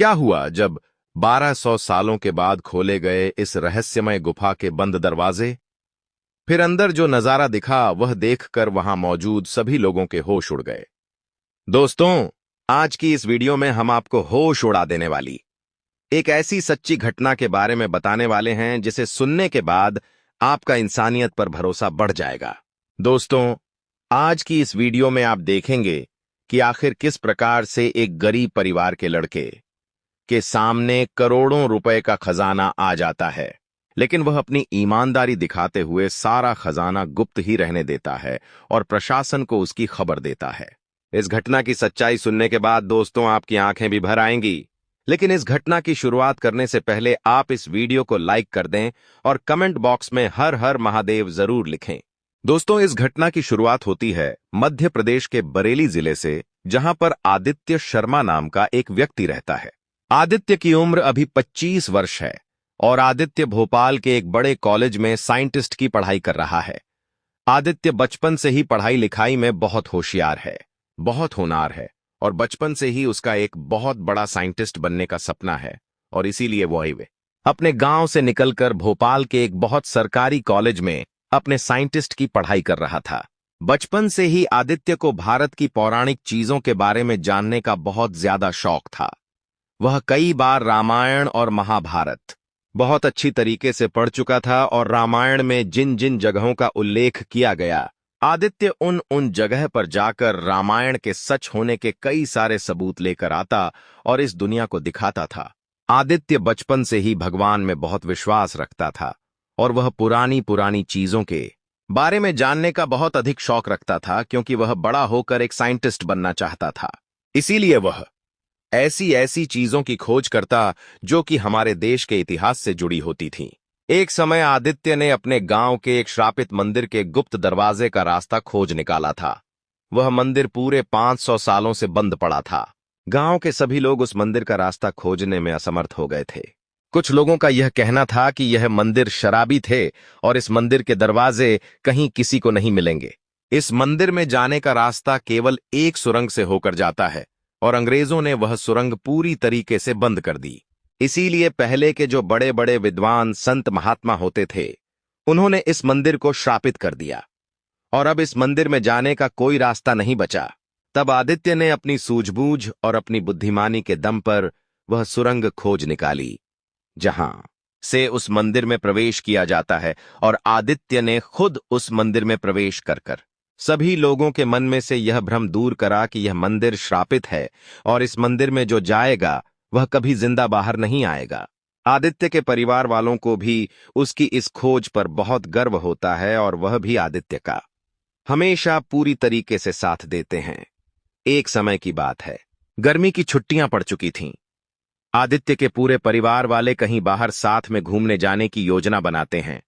क्या हुआ जब 1200 सालों के बाद खोले गए इस रहस्यमय गुफा के बंद दरवाजे? फिर अंदर जो नजारा दिखा वह देखकर वहां मौजूद सभी लोगों के होश उड़ गए। दोस्तों, आज की इस वीडियो में हम आपको होश उड़ा देने वाली एक ऐसी सच्ची घटना के बारे में बताने वाले हैं जिसे सुनने के बाद आपका इंसानियत पर भरोसा बढ़ जाएगा। दोस्तों, आज की इस वीडियो में आप देखेंगे कि आखिर किस प्रकार से एक गरीब परिवार के लड़के के सामने करोड़ों रुपए का खजाना आ जाता है, लेकिन वह अपनी ईमानदारी दिखाते हुए सारा खजाना गुप्त ही रहने देता है और प्रशासन को उसकी खबर देता है। इस घटना की सच्चाई सुनने के बाद दोस्तों आपकी आंखें भी भर आएंगी। लेकिन इस घटना की शुरुआत करने से पहले आप इस वीडियो को लाइक कर दें और कमेंट बॉक्स में हर हर महादेव जरूर लिखें। दोस्तों, इस घटना की शुरुआत होती है मध्य प्रदेश के बरेली जिले से, जहां पर आदित्य शर्मा नाम का एक व्यक्ति रहता है। आदित्य की उम्र अभी 25 वर्ष है और आदित्य भोपाल के एक बड़े कॉलेज में साइंटिस्ट की पढ़ाई कर रहा है। आदित्य बचपन से ही पढ़ाई लिखाई में बहुत होशियार है, बहुत होनहार है और बचपन से ही उसका एक बहुत बड़ा साइंटिस्ट बनने का सपना है और इसीलिए वे अपने गांव से निकलकर भोपाल के एक बहुत सरकारी कॉलेज में अपने साइंटिस्ट की पढ़ाई कर रहा था। बचपन से ही आदित्य को भारत की पौराणिक चीजों के बारे में जानने का बहुत ज्यादा शौक था। वह कई बार रामायण और महाभारत बहुत अच्छी तरीके से पढ़ चुका था और रामायण में जिन जिन जगहों का उल्लेख किया गया, आदित्य उन जगह पर जाकर रामायण के सच होने के कई सारे सबूत लेकर आता और इस दुनिया को दिखाता था। आदित्य बचपन से ही भगवान में बहुत विश्वास रखता था और वह पुरानी पुरानी चीजों के बारे में जानने का बहुत अधिक शौक रखता था, क्योंकि वह बड़ा होकर एक साइंटिस्ट बनना चाहता था। इसीलिए वह ऐसी ऐसी चीजों की खोज करता जो कि हमारे देश के इतिहास से जुड़ी होती थीं। एक समय आदित्य ने अपने गांव के एक श्रापित मंदिर के गुप्त दरवाजे का रास्ता खोज निकाला था। वह मंदिर पूरे 500 सालों से बंद पड़ा था। गांव के सभी लोग उस मंदिर का रास्ता खोजने में असमर्थ हो गए थे। कुछ लोगों का यह कहना था कि यह मंदिर शराबी थे और इस मंदिर के दरवाजे कहीं किसी को नहीं मिलेंगे। इस मंदिर में जाने का रास्ता केवल एक सुरंग से होकर जाता है और अंग्रेजों ने वह सुरंग पूरी तरीके से बंद कर दी। इसीलिए पहले के जो बड़े बड़े विद्वान संत महात्मा होते थे, उन्होंने इस मंदिर को श्रापित कर दिया और अब इस मंदिर में जाने का कोई रास्ता नहीं बचा। तब आदित्य ने अपनी सूझबूझ और अपनी बुद्धिमानी के दम पर वह सुरंग खोज निकाली जहां से उस मंदिर में प्रवेश किया जाता है, और आदित्य ने खुद उस मंदिर में प्रवेश कर सभी लोगों के मन में से यह भ्रम दूर करा कि यह मंदिर श्रापित है और इस मंदिर में जो जाएगा वह कभी जिंदा बाहर नहीं आएगा। आदित्य के परिवार वालों को भी उसकी इस खोज पर बहुत गर्व होता है और वह भी आदित्य का हमेशा पूरी तरीके से साथ देते हैं। एक समय की बात है, गर्मी की छुट्टियां पड़ चुकी थीं। आदित्य के पूरे परिवार वाले कहीं बाहर साथ में घूमने जाने की योजना बनाते हैं।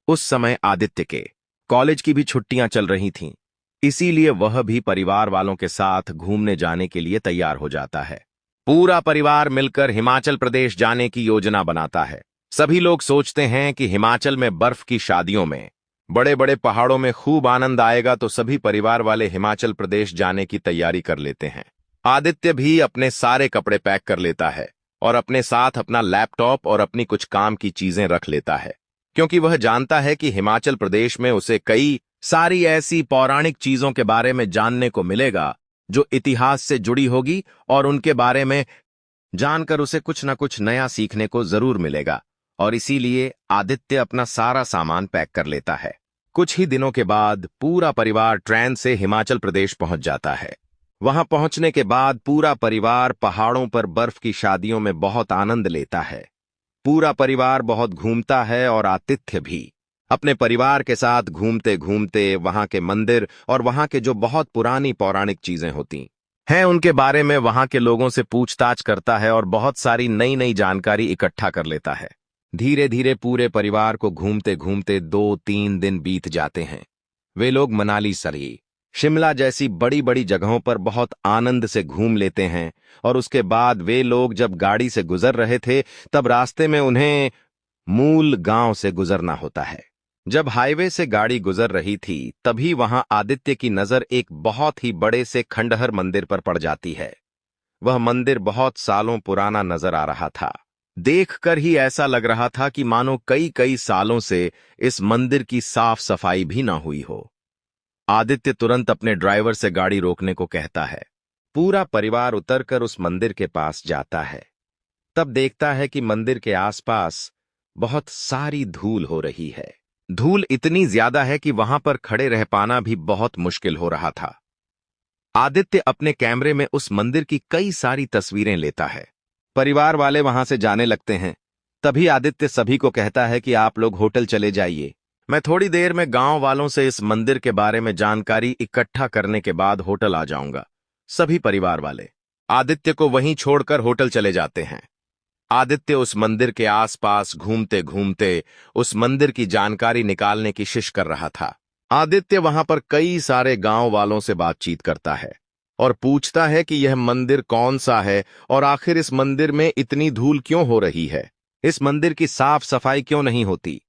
उस समय आदित्य के कॉलेज की भी छुट्टियां चल रही थीं, इसीलिए वह भी परिवार वालों के साथ घूमने जाने के लिए तैयार हो जाता है। पूरा परिवार मिलकर हिमाचल प्रदेश जाने की योजना बनाता है। सभी लोग सोचते हैं कि हिमाचल में बर्फ की शादियों में बड़े बड़े पहाड़ों में खूब आनंद आएगा, तो सभी परिवार वाले हिमाचल प्रदेश जाने की तैयारी कर लेते हैं। आदित्य भी अपने सारे कपड़े पैक कर लेता है और अपने साथ अपना लैपटॉप और अपनी कुछ काम की चीजें रख लेता है, क्योंकि वह जानता है कि हिमाचल प्रदेश में उसे कई सारी ऐसी पौराणिक चीजों के बारे में जानने को मिलेगा जो इतिहास से जुड़ी होगी और उनके बारे में जानकर उसे कुछ न कुछ नया सीखने को जरूर मिलेगा। और इसीलिए आदित्य अपना सारा सामान पैक कर लेता है। कुछ ही दिनों के बाद पूरा परिवार ट्रेन से हिमाचल प्रदेश पहुंच जाता है। वहां पहुंचने के बाद पूरा परिवार पहाड़ों पर बर्फ की शादियों में बहुत आनंद लेता है। पूरा परिवार बहुत घूमता है और आदित्य भी अपने परिवार के साथ घूमते घूमते वहां के मंदिर और वहां के जो बहुत पुरानी पौराणिक चीजें होती हैं उनके बारे में वहां के लोगों से पूछताछ करता है और बहुत सारी नई नई जानकारी इकट्ठा कर लेता है। धीरे धीरे पूरे परिवार को घूमते घूमते 2-3 दिन बीत जाते हैं। वे लोग मनाली, सरी, शिमला जैसी बड़ी बड़ी जगहों पर बहुत आनंद से घूम लेते हैं और उसके बाद वे लोग जब गाड़ी से गुजर रहे थे तब रास्ते में उन्हें मूल गांव से गुजरना होता है। जब हाईवे से गाड़ी गुजर रही थी तभी वहां आदित्य की नजर एक बहुत ही बड़े से खंडहर मंदिर पर पड़ जाती है। वह मंदिर बहुत सालों पुराना नजर आ रहा था। देखकर ही ऐसा लग रहा था कि मानो कई कई सालों से इस मंदिर की साफ सफाई भी ना हुई हो। आदित्य तुरंत अपने ड्राइवर से गाड़ी रोकने को कहता है। पूरा परिवार उतरकर उस मंदिर के पास जाता है। तब देखता है कि मंदिर के आसपास बहुत सारी धूल हो रही है। धूल इतनी ज्यादा है कि वहां पर खड़े रह पाना भी बहुत मुश्किल हो रहा था। आदित्य अपने कैमरे में उस मंदिर की कई सारी तस्वीरें लेता है। परिवार वाले वहां से जाने लगते हैं। तभी आदित्य सभी को कहता है कि आप लोग होटल चले जाइए। मैं थोड़ी देर में गांव वालों से इस मंदिर के बारे में जानकारी इकट्ठा करने के बाद होटल आ जाऊंगा। सभी परिवार वाले आदित्य को वहीं छोड़कर होटल चले जाते हैं। आदित्य उस मंदिर के आसपास घूमते घूमते उस मंदिर की जानकारी निकालने की कोशिश कर रहा था। आदित्य वहां पर कई सारे गांव वालों से बातचीत करता है और पूछता है कि यह मंदिर कौन सा है और आखिर इस मंदिर में इतनी धूल क्यों हो रही है, इस मंदिर की साफ सफाई क्यों नहीं होती।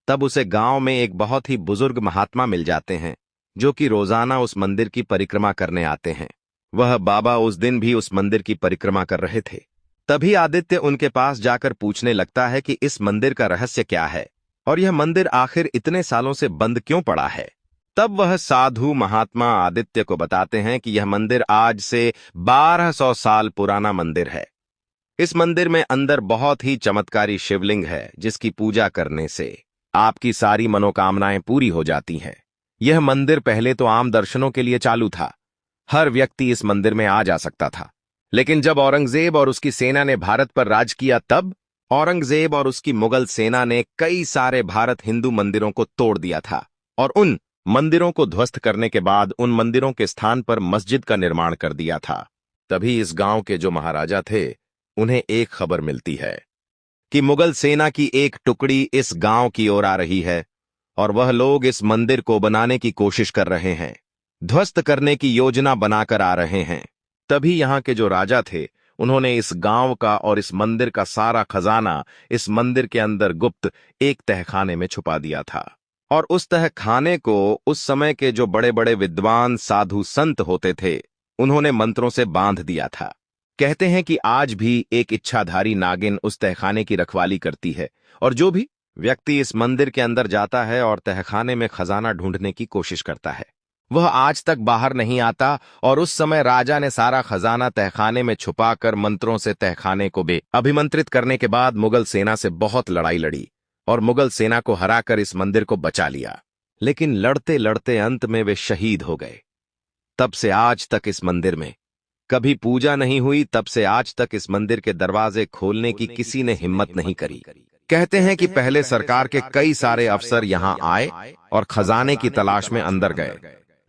तब उसे गांव में एक बहुत ही बुजुर्ग महात्मा मिल जाते हैं जो कि रोजाना उस मंदिर की परिक्रमा करने आते हैं। वह बाबा उस दिन भी उस मंदिर की परिक्रमा कर रहे थे। तभी आदित्य उनके पास जाकर पूछने लगता है कि इस मंदिर का रहस्य क्या है और यह मंदिर आखिर इतने सालों से बंद क्यों पड़ा है। तब वह साधु महात्मा आदित्य को बताते हैं कि यह मंदिर आज से 1200 साल पुराना मंदिर है। इस मंदिर में अंदर बहुत ही चमत्कारी शिवलिंग है जिसकी पूजा करने से आपकी सारी मनोकामनाएं पूरी हो जाती हैं। यह मंदिर पहले तो आम दर्शनों के लिए चालू था। हर व्यक्ति इस मंदिर में आ जा सकता था, लेकिन जब औरंगजेब और उसकी सेना ने भारत पर राज किया तब औरंगजेब और उसकी मुगल सेना ने कई सारे भारत हिंदू मंदिरों को तोड़ दिया था और उन मंदिरों को ध्वस्त करने के बाद उन मंदिरों के स्थान पर मस्जिद का निर्माण कर दिया था। तभी इस गांव के जो महाराजा थे उन्हें एक खबर मिलती है कि मुगल सेना की एक टुकड़ी इस गांव की ओर आ रही है और वह लोग इस मंदिर को बनाने की कोशिश कर रहे हैं, ध्वस्त करने की योजना बनाकर आ रहे हैं। तभी यहाँ के जो राजा थे उन्होंने इस गांव का और इस मंदिर का सारा खजाना इस मंदिर के अंदर गुप्त एक तहखाने में छुपा दिया था और उस तहखाने को उस समय के जो बड़े बड़े विद्वान साधु संत होते थे उन्होंने मंत्रों से बांध दिया था। कहते हैं कि आज भी एक इच्छाधारी नागिन उस तहखाने की रखवाली करती है और जो भी व्यक्ति इस मंदिर के अंदर जाता है और तहखाने में खजाना ढूंढने की कोशिश करता है वह आज तक बाहर नहीं आता। और उस समय राजा ने सारा खजाना तहखाने में छुपाकर मंत्रों से तहखाने को अभिमंत्रित करने के बाद मुगल सेना से बहुत लड़ाई लड़ी और मुगल सेना को हराकर इस मंदिर को बचा लिया। लेकिन लड़ते लड़ते अंत में वे शहीद हो गए। तब से आज तक इस मंदिर में कभी पूजा नहीं हुई। तब से आज तक इस मंदिर के दरवाजे खोलने की किसी ने हिम्मत नहीं करी। कहते हैं कि पहले सरकार के कई सारे अफसर यहां आए और खजाने की तलाश में अंदर गए,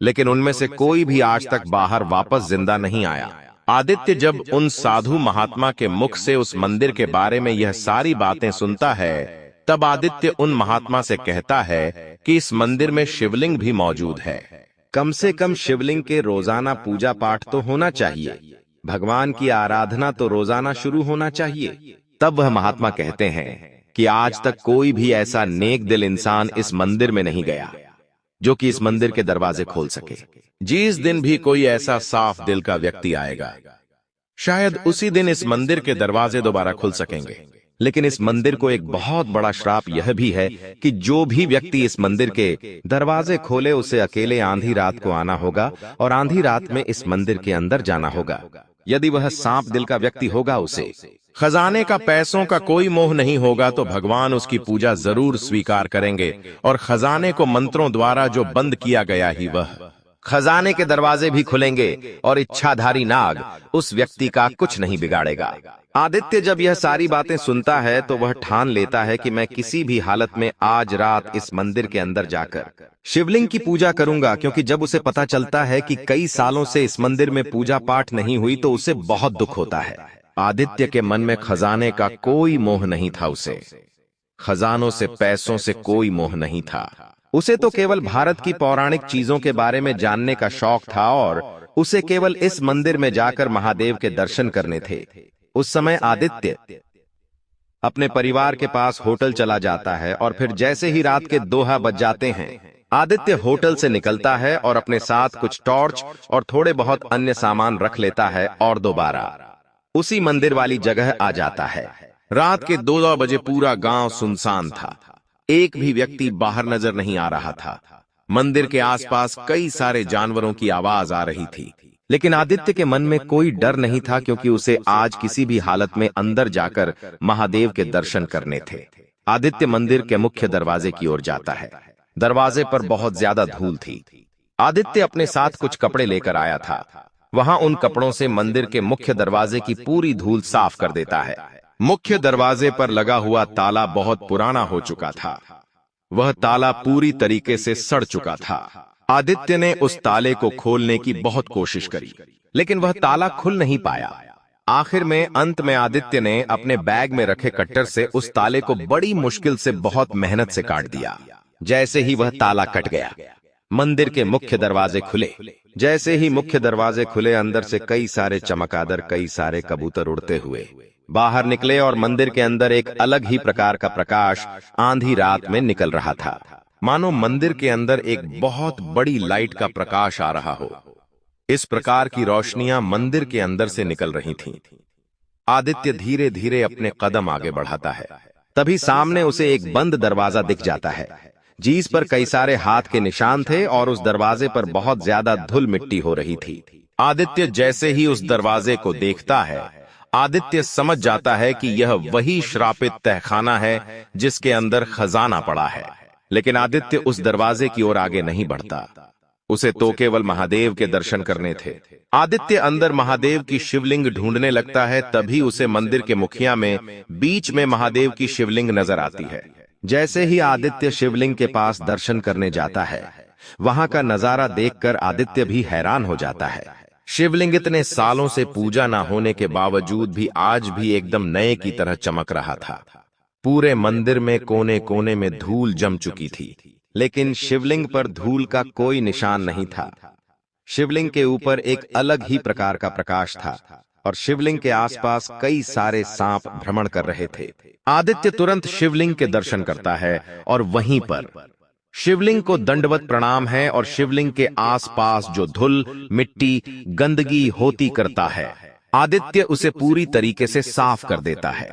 लेकिन उनमें से कोई भी आज तक बाहर वापस जिंदा नहीं आया। आदित्य जब उन साधु महात्मा के मुख से उस मंदिर के बारे में यह सारी बातें सुनता है तब आदित्य उन महात्मा से कहता है कि इस मंदिर में शिवलिंग भी मौजूद है। कम से कम शिवलिंग के रोजाना पूजा पाठ तो होना चाहिए, भगवान की आराधना तो रोजाना शुरू होना चाहिए। तब वह महात्मा कहते हैं कि आज तक कोई भी ऐसा नेक दिल इंसान इस मंदिर में नहीं गया जो कि इस मंदिर के दरवाजे खोल सके। जिस दिन भी कोई ऐसा साफ दिल का व्यक्ति आएगा शायद उसी दिन इस मंदिर के दरवाजे दोबारा खुल सकेंगे। लेकिन इस मंदिर को एक बहुत बड़ा श्राप यह भी है कि जो भी व्यक्ति इस मंदिर के दरवाजे खोले उसे अकेले आंधी रात को आना होगा और आंधी रात में इस मंदिर के अंदर जाना होगा। यदि वह सांप दिल का व्यक्ति होगा, उसे खजाने का पैसों का कोई मोह नहीं होगा, तो भगवान उसकी पूजा जरूर स्वीकार करेंगे और खजाने को मंत्रों द्वारा जो बंद किया गया ही वह खजाने के दरवाजे भी खुलेंगे और इच्छाधारी नाग उस व्यक्ति का कुछ नहीं बिगाड़ेगा। आदित्य जब यह सारी बातें सुनता है तो वह ठान लेता है कि मैं किसी भी हालत में आज रात इस मंदिर के अंदर जाकर शिवलिंग की पूजा करूंगा, क्योंकि जब उसे पता चलता है कि कई सालों से इस मंदिर में पूजा पाठ नहीं हुई तो उसे बहुत दुख होता है। आदित्य के मन में खजाने का कोई मोह नहीं था, उसे खजानों से पैसों से कोई मोह नहीं था। उसे तो केवल भारत की पौराणिक चीजों के बारे में जानने का शौक था और उसे केवल इस मंदिर में जाकर महादेव के दर्शन करने थे। उस समय आदित्य अपने परिवार के पास होटल चला जाता है और फिर जैसे ही रात के 2 बज जाते हैं आदित्य होटल से निकलता है और अपने साथ कुछ टॉर्च और थोड़े बहुत अन्य सामान रख लेता है और दोबारा उसी मंदिर वाली जगह आ जाता है। रात के 2 बजे पूरा गांव सुनसान था। एक भी व्यक्ति बाहर नजर नहीं आ रहा था। मंदिर के आसपास कई सारे जानवरों की आवाज आ रही थी, लेकिन आदित्य के मन में कोई डर नहीं था, क्योंकि उसे आज किसी भी हालत में अंदर जाकर महादेव के दर्शन करने थे। आदित्य मंदिर के मुख्य दरवाजे की ओर जाता है। दरवाजे पर बहुत ज्यादा धूल थी। आदित्य अपने साथ कुछ कपड़े लेकर आया था। वहां उन कपड़ों से मंदिर के मुख्य दरवाजे की पूरी धूल साफ कर देता है। मुख्य दरवाजे पर लगा हुआ ताला बहुत पुराना हो चुका था। वह ताला पूरी तरीके से सड़ चुका था। आदित्य ने उस ताले को खोलने की बहुत कोशिश करी, लेकिन वह ताला खुल नहीं पाया। आखिर में अंत में आदित्य ने अपने बैग में रखे कट्टर से उस ताले को बड़ी मुश्किल से बहुत मेहनत से काट दिया। जैसे ही वह ताला कट गया, मंदिर के मुख्य दरवाजे खुले। जैसे ही मुख्य दरवाजे खुले, अंदर से कई सारे चमगादड़, कई सारे कबूतर उड़ते हुए बाहर निकले और मंदिर के अंदर एक अलग ही प्रकार का प्रकाश आंधी रात में निकल रहा था। मानो मंदिर के अंदर एक बहुत बड़ी लाइट का प्रकाश आ रहा हो। इस प्रकार की रोशनियां मंदिर के अंदर से निकल रही थीं। आदित्य धीरे धीरे अपने कदम आगे बढ़ाता है। तभी सामने उसे एक बंद दरवाजा दिख जाता है, जिस पर कई सारे हाथ के निशान थे और उस दरवाजे पर बहुत ज्यादा धूल मिट्टी हो रही थी। आदित्य जैसे ही उस दरवाजे को देखता है, आदित्य समझ जाता है कि यह वही श्रापित तहखाना है जिसके अंदर खजाना पड़ा है। लेकिन आदित्य उस दरवाजे की ओर आगे नहीं बढ़ता। उसे तो केवल महादेव के दर्शन करने थे। आदित्य अंदर महादेव की शिवलिंग ढूंढने लगता है। तभी उसे मंदिर के मुखिया में बीच में महादेव की शिवलिंग नजर आती है। जैसे ही आदित्य शिवलिंग के पास दर्शन करने जाता है, वहां का नजारा देखकर आदित्य भी हैरान हो जाता है। शिवलिंग इतने सालों से पूजा ना होने के बावजूद भी आज भी एकदम नए की तरह चमक रहा था। पूरे मंदिर में कोने कोने में धूल जम चुकी थी, लेकिन शिवलिंग पर धूल का कोई निशान नहीं था। शिवलिंग के ऊपर एक अलग ही प्रकार का प्रकाश था और शिवलिंग के आसपास कई सारे सांप भ्रमण कर रहे थे। आदित्य तुरंत शिवलिंग के दर्शन करता है और वहीं पर शिवलिंग को दंडवत प्रणाम है और शिवलिंग के आसपास जो धूल, मिट्टी, गंदगी होती करता है, आदित्य उसे पूरी तरीके से साफ कर देता है।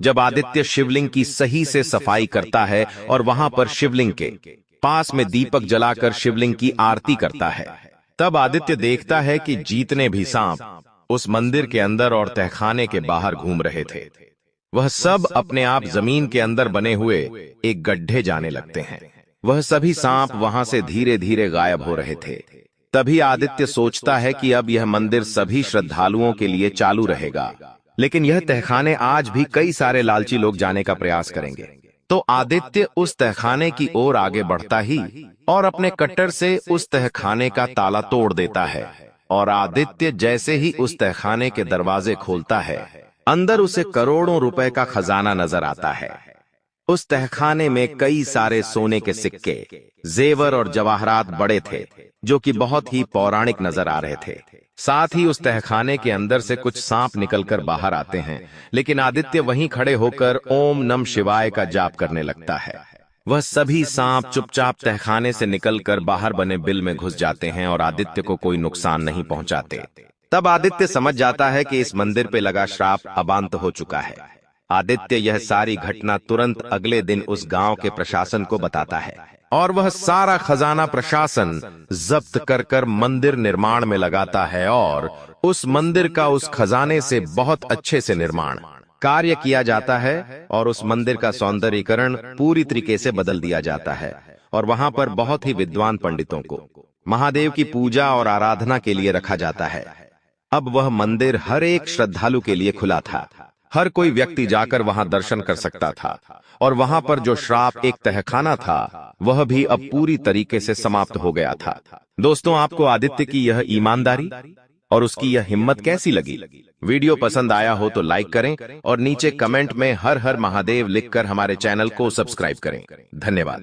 जब आदित्य शिवलिंग की सही से सफाई करता है और वहां पर शिवलिंग के पास में दीपक जलाकर शिवलिंग की आरती करता है, तब आदित्य देखता है कि जितने भी सांप उस मंदिर के अंदर और तहखाने के बाहर घूम रहे थे, वह सब अपने आप जमीन के अंदर बने हुए एक गड्ढे जाने लगते हैं। वह सभी सांप वहां से धीरे धीरे गायब हो रहे थे। तभी आदित्य सोचता है कि अब यह मंदिर सभी श्रद्धालुओं के लिए चालू रहेगा, लेकिन यह तहखाने आज भी कई सारे लालची लोग जाने का प्रयास करेंगे। तो आदित्य उस तहखाने की ओर आगे बढ़ता ही और अपने कट्टर से उस तहखाने का ताला तोड़ देता है। और आदित्य जैसे ही उस तहखाने के दरवाजे खोलता है, अंदर उसे करोड़ों रुपए का खजाना नजर आता है। उस तहखाने में कई सारे सोने के सिक्के, जेवर और जवाहरात बड़े थे, जो कि बहुत ही पौराणिक नजर आ रहे थे। साथ ही उस तहखाने के अंदर से कुछ सांप निकलकर बाहर आते हैं, लेकिन आदित्य वहीं खड़े होकर ओम नम शिवाय का जाप करने लगता है। वह सभी सांप चुपचाप तहखाने से निकलकर बाहर बने बिल में घुस जाते हैं और आदित्य को कोई नुकसान नहीं पहुंचाते। तब आदित्य समझ जाता है कि इस मंदिर पे लगा श्राप अब अंत हो चुका है। आदित्य यह सारी घटना तुरंत अगले दिन उस गांव के प्रशासन को बताता है और वह सारा खजाना प्रशासन जब्त कर मंदिर निर्माण में लगाता है और उस मंदिर का उस खजाने से बहुत अच्छे से निर्माण कार्य किया जाता है और उस मंदिर का सौंदर्यीकरण पूरी तरीके से बदल दिया जाता है। और वहां पर बहुत ही विद्वान पंडितों को महादेव की पूजा और आराधना के लिए रखा जाता है। अब वह मंदिर हर एक श्रद्धालु के लिए खुला था। हर कोई व्यक्ति जाकर वहां दर्शन कर सकता था और वहां पर जो श्राप एक तहखाना था, वह भी अब पूरी तरीके से समाप्त हो गया था। दोस्तों, आपको आदित्य की यह ईमानदारी और उसकी यह हिम्मत कैसी लगी? वीडियो पसंद आया हो तो लाइक करें और नीचे कमेंट में हर हर महादेव लिखकर हमारे चैनल को सब्सक्राइब करें। धन्यवाद।